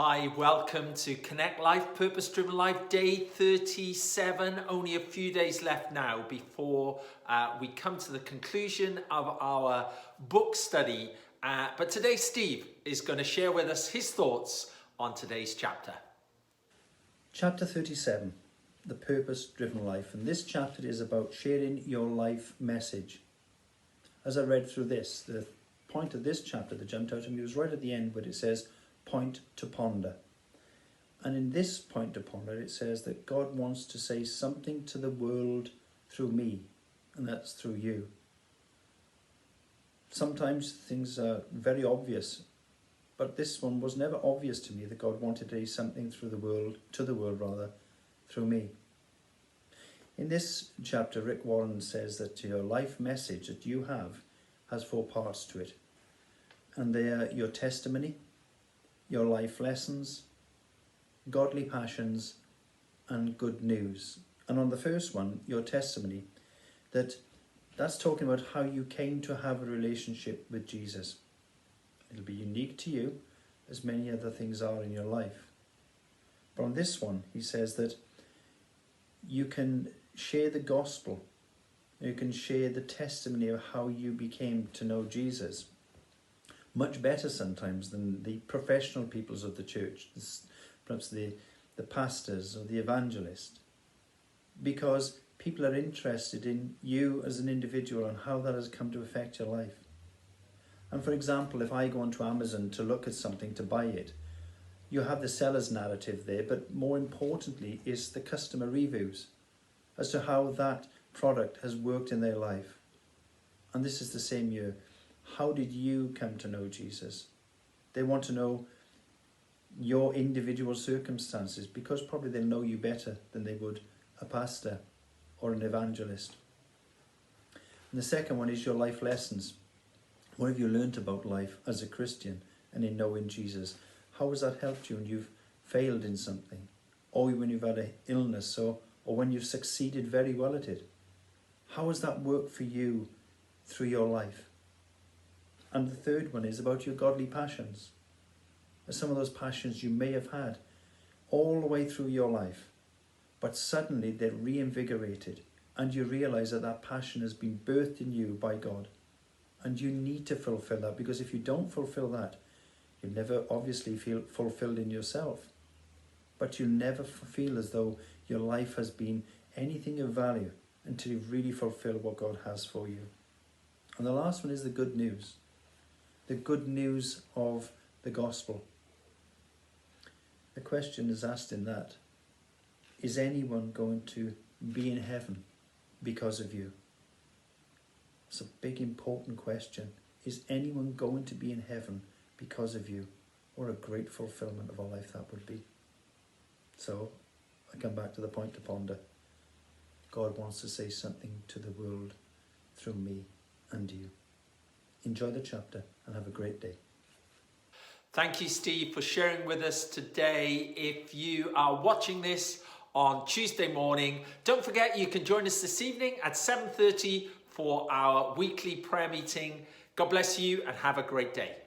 Hi, welcome to Connect Life, Purpose Driven Life, day 37. Only a few days left now before we come to the conclusion of our book study. But today Steve is going to share with us his thoughts on today's chapter. Chapter 37, The Purpose Driven Life. And this chapter is about sharing your life message. As I read through this, the point of this chapter that jumped out at me was right at the end where it says, point to ponder. And in this point to ponder, it says that God wants to say something to the world through me, and that's through you. Sometimes things are very obvious, but this one was never obvious to me that God wanted to say something through the world, through me. In this chapter, Rick Warren says that your life message that you have has 4 parts to it. And they are your testimony, your life lessons, godly passions, and good news. And on the first one, your testimony, that's talking about how you came to have a relationship with Jesus. It'll be unique to you, as many other things are in your life. But on this one, he says that you can share the gospel. You can share the testimony of how you became to know Jesus. Much better sometimes than the professional peoples of the church, perhaps the pastors or the evangelist, because people are interested in you as an individual and how that has come to affect your life. And for example, if I go onto Amazon to look at something to buy it, you have the seller's narrative there, but more importantly is the customer reviews as to how that product has worked in their life. And this is the same year. How did you come to know Jesus? They want to know your individual circumstances because probably they'll know you better than they would a pastor or an evangelist. And the second one is your life lessons. What have you learnt about life as a Christian and in knowing Jesus? How has that helped you when you've failed in something, or when you've had an illness, or when you've succeeded very well at it? How has that worked for you through your life? And the third one is about your godly passions. Some of those passions you may have had all the way through your life, but suddenly they're reinvigorated and you realize that that passion has been birthed in you by God. And you need to fulfill that, because if you don't fulfill that, you'll never obviously feel fulfilled in yourself. But you'll never feel as though your life has been anything of value until you've really fulfilled what God has for you. And the last one is the good news. The good news of the gospel. The question is asked in that, is anyone going to be in heaven because of you? It's a big important question. Is anyone going to be in heaven because of you? What a great fulfillment of a life that would be. So I come back to the point to ponder. God wants to say something to the world through me and you. Enjoy the chapter and have a great day. Thank you, Steve, for sharing with us today. If you are watching this on Tuesday morning, don't forget you can join us this evening at 7:30 for our weekly prayer meeting. God bless you and have a great day.